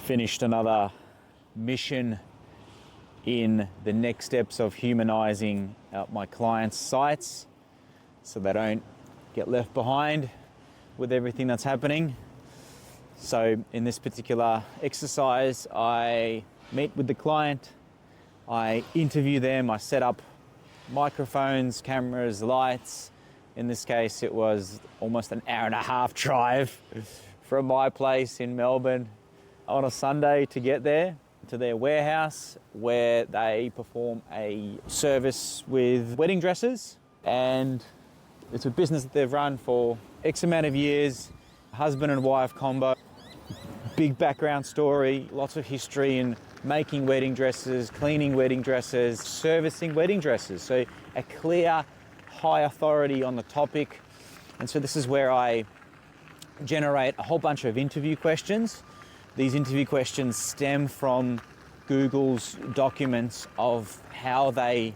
finished another mission in the next steps of humanizing my clients' sites so they don't get left behind with everything that's happening. So in this particular exercise, I meet with the client, I interview them, I set up microphones, cameras, lights. In this case, it was almost an hour and a half drive from my place in Melbourne on a Sunday to get there to their warehouse where they perform a service with wedding dresses. And it's a business that they've run for X amount of years, husband and wife combo, big background story, lots of history in making wedding dresses, cleaning wedding dresses, servicing wedding dresses. So a clear, high authority on the topic. And so this is where I generate a whole bunch of interview questions. These interview questions stem from Google's documents of how they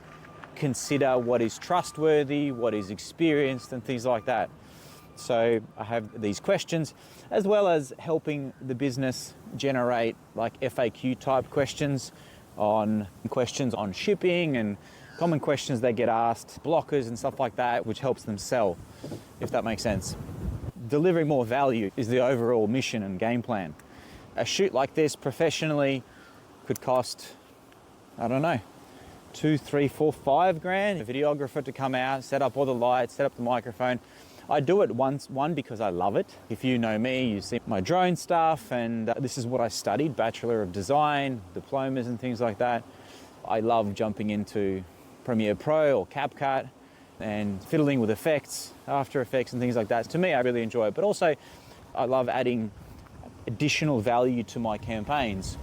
consider what is trustworthy, what is experienced, and things like that. So I have these questions, as well as helping the business generate like FAQ type questions on shipping and common questions they get asked, blockers and stuff like that, which helps them sell, if that makes sense. Delivering more value is the overall mission and game plan. A shoot like this professionally could cost, I don't know, 2, 3, 4, 5 grand. A videographer to come out, set up all the lights, set up the microphone. I do it one because I love it. If you know me, you see my drone stuff, and this is what I studied, Bachelor of Design, diplomas and things like that. I love jumping into Premiere Pro or CapCut and fiddling with effects, After Effects and things like that. To me, I really enjoy it, but also I love adding additional value to my campaigns.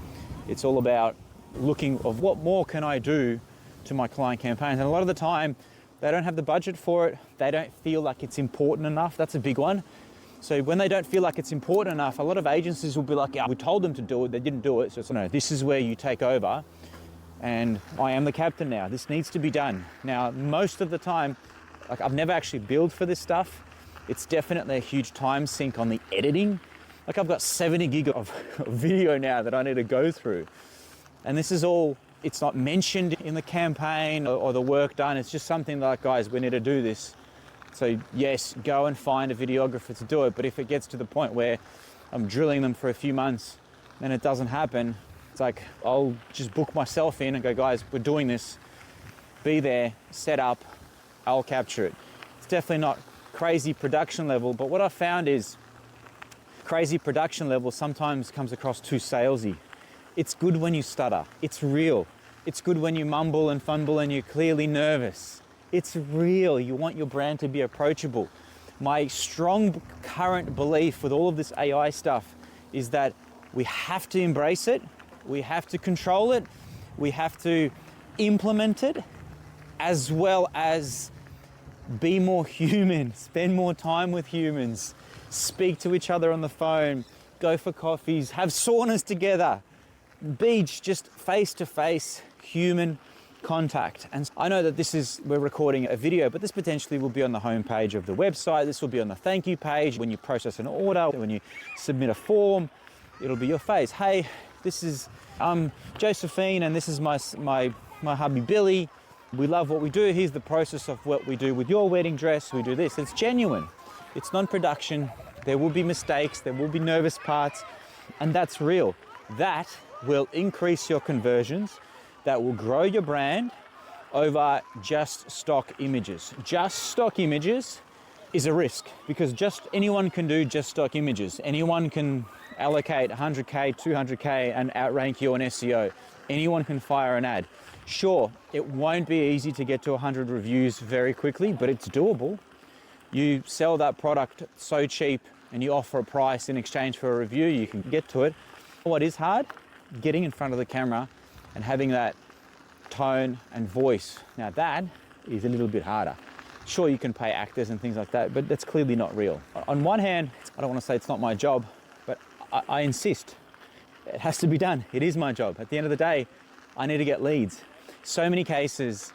It's all about looking of what more can I do to my client campaigns. And a lot of the time, they don't have the budget for it. They don't feel like it's important enough. That's a big one. So when they don't feel like it's important enough, a lot of agencies will be like, yeah, we told them to do it, they didn't do it. So it's, no, this is where you take over. And I am the captain now. This needs to be done. Now, most of the time, like I've never actually billed for this stuff. It's definitely a huge time sink on the editing. Like I've got 70 gig of video now that I need to go through. And this is all, it's not mentioned in the campaign or the work done. It's just something like, guys, we need to do this. So yes, go and find a videographer to do it. But if it gets to the point where I'm drilling them for a few months and it doesn't happen, it's like, I'll just book myself in and go, guys, we're doing this. Be there, set up, I'll capture it. It's definitely not crazy production level, but what I found is crazy production level sometimes comes across too salesy. It's good when you stutter. It's real. It's good when you mumble and fumble and you're clearly nervous. It's real. You want your brand to be approachable. My strong current belief with all of this AI stuff is that we have to embrace it. We have to control it. We have to implement it, as well as be more human, spend more time with humans, speak to each other on the phone, go for coffees, have saunas together, beach, just face-to-face human contact. And I know that we're recording a video, but this potentially will be on the homepage of the website. This will be on the thank you page when you process an order, when you submit a form, it'll be your face. Hey, I'm Josephine and this is my hubby Billy. We love what we do. Here's the process of what we do with your wedding dress. We do this. It's genuine. It's non-production. There will be mistakes. There will be nervous parts. And that's real. That will increase your conversions. That will grow your brand over just stock images. Just stock images is a risk because just anyone can do just stock images. Anyone can allocate 100K, 200K and outrank you on SEO. Anyone can fire an ad. Sure, it won't be easy to get to 100 reviews very quickly, but it's doable. You sell that product so cheap and you offer a price in exchange for a review, you can get to it. What is hard? Getting in front of the camera and having that tone and voice. Now that is a little bit harder. Sure, you can pay actors and things like that, but that's clearly not real. On one hand, I don't want to say it's not my job, but I insist. It has to be done. It is my job. At the end of the day, I need to get leads. So many cases,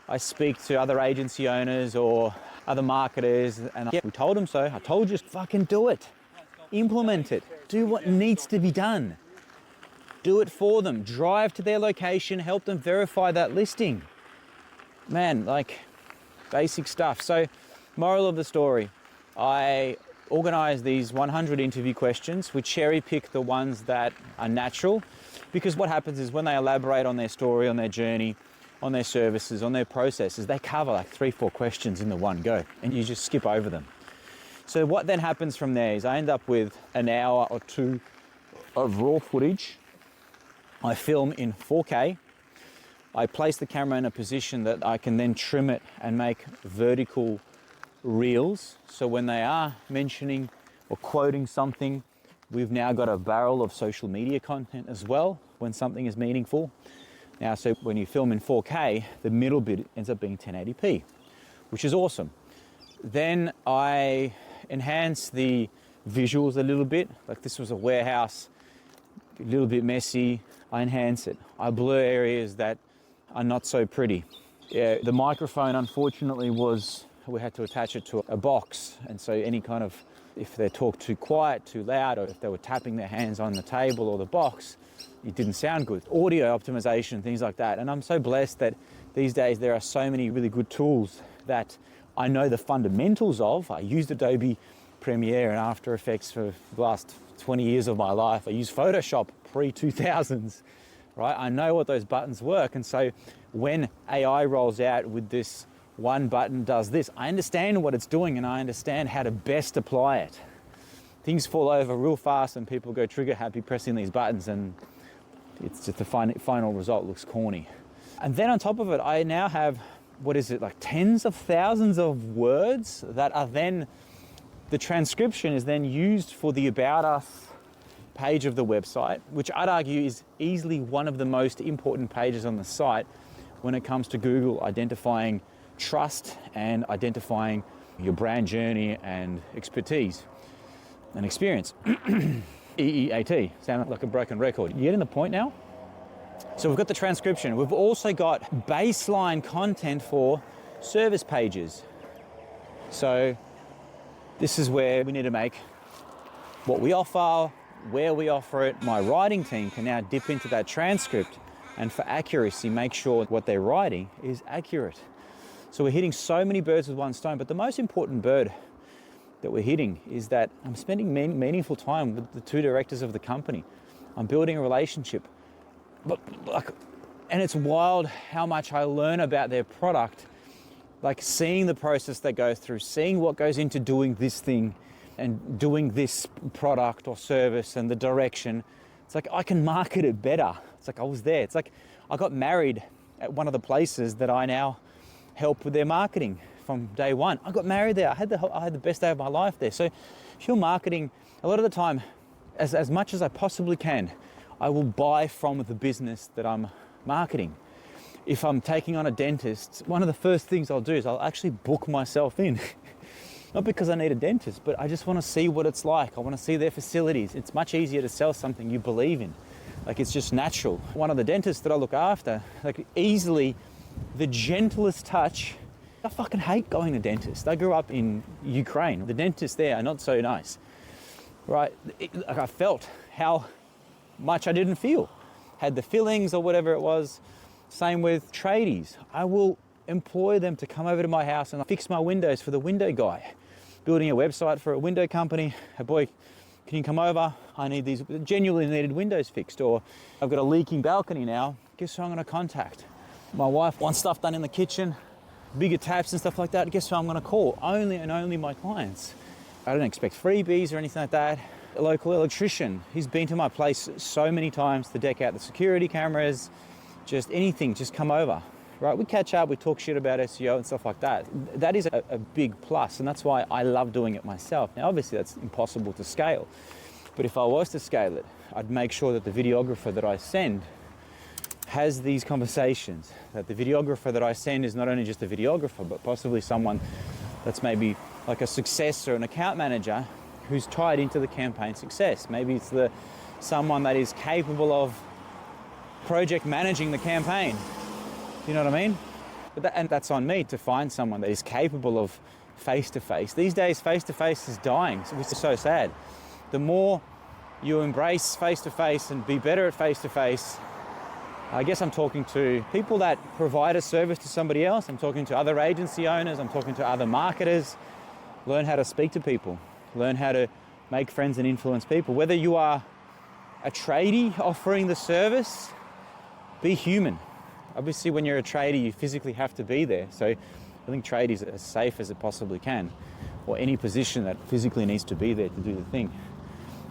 I speak to other agency owners or other marketers and we told them so. I told you, fucking do it. Implement it. Do what needs to be done. Do it for them. Drive to their location, help them verify that listing. Man, like basic stuff. So, moral of the story, I organize these 100 interview questions. We cherry pick the ones that are natural, because what happens is when they elaborate on their story, on their journey, on their services, on their processes, they cover like 3-4 questions in the one go, and you just skip over them. So what then happens from there is I end up with an hour or two of raw footage. I film in 4K. I place the camera in a position that I can then trim it and make vertical reels. So when they are mentioning or quoting something, we've now got a barrel of social media content as well when something is meaningful. Now, so when you film in 4K, the middle bit ends up being 1080p, which is awesome. Then I enhance the visuals a little bit. Like this was a warehouse, a little bit messy. I enhance it. I blur areas that are not so pretty. Yeah, the microphone, unfortunately, we had to attach it to a box. And so any kind of, if they talk too quiet, too loud, or if they were tapping their hands on the table or the box, it didn't sound good. Audio optimization, things like that. And I'm so blessed that these days there are so many really good tools that I know the fundamentals of. I used Adobe Premiere and After Effects for the last 20 years of my life. I used Photoshop pre-2000s, right? I know what those buttons work. And so when AI rolls out with this one button does this, I understand what it's doing and I understand how to best apply it. Things fall over real fast and people go trigger happy pressing these buttons, and it's just the final result looks corny. And then on top of it, I now have, like tens of thousands of words that are then, the transcription is then used for the About Us page of the website, which I'd argue is easily one of the most important pages on the site when it comes to Google identifying trust and identifying your brand journey and expertise and experience. EEAT, sound like a broken record. You getting the point now? So we've got the transcription. We've also got baseline content for service pages. So this is where we need to make what we offer, where we offer it. My writing team can now dip into that transcript and for accuracy, make sure what they're writing is accurate. So we're hitting so many birds with one stone, but the most important bird that we're hitting is that I'm spending meaningful time with the two directors of the company. I'm building a relationship. And it's wild how much I learn about their product, like seeing the process they go through, seeing what goes into doing this thing and doing this product or service and the direction. It's like I can market it better. It's like I was there. It's like I got married at one of the places that I now help with their marketing from day one. I got married there. I had the best day of my life there. So if you're marketing, a lot of the time, as much as I possibly can, I will buy from the business that I'm marketing. If I'm taking on a dentist, one of the first things I'll do is I'll actually book myself in. Not because I need a dentist, but I just want to see what it's like. I want to see their facilities. It's much easier to sell something you believe in. Like it's just natural. One of the dentists that I look after, like easily the gentlest touch. I fucking hate going to dentists. I grew up in Ukraine. The dentists there are not so nice, right? Like I felt how much I didn't feel. Had the fillings or whatever it was. Same with tradies. I will employ them to come over to my house and fix my windows for the window guy. Building a website for a window company. Hey boy, can you come over? I need these genuinely needed windows fixed. Or I've got a leaking balcony now. Guess who I'm gonna contact? My wife wants stuff done in the kitchen, bigger taps and stuff like that. Guess who I'm gonna call? Only and only my clients. I don't expect freebies or anything like that. A local electrician, he's been to my place so many times to deck out the security cameras, just anything, just come over. Right, we catch up, we talk shit about SEO and stuff like that. That is a big plus, and that's why I love doing it myself. Now, obviously, that's impossible to scale, but if I was to scale it, I'd make sure that the videographer that I send has these conversations, that the videographer that I send is not only just a videographer, but possibly someone that's maybe like a success or an account manager who's tied into the campaign success. Maybe it's someone that is capable of project managing the campaign. You know what I mean? And that's on me to find someone that is capable of face-to-face. These days, face-to-face is dying, which is so sad. The more you embrace face-to-face and be better at face-to-face. I guess I'm talking to people that provide a service to somebody else. I'm talking to other agency owners. I'm talking to other marketers. Learn how to speak to people. Learn how to make friends and influence people. Whether you are a tradie offering the service, be human. Obviously, when you're a tradie, you physically have to be there. So I think tradies are as safe as it possibly can, or any position that physically needs to be there to do the thing.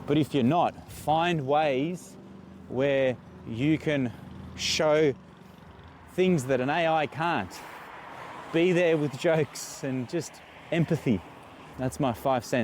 But if you're not, find ways where you can show things that an AI can't. Be there with jokes and just empathy. That's my 5 cents.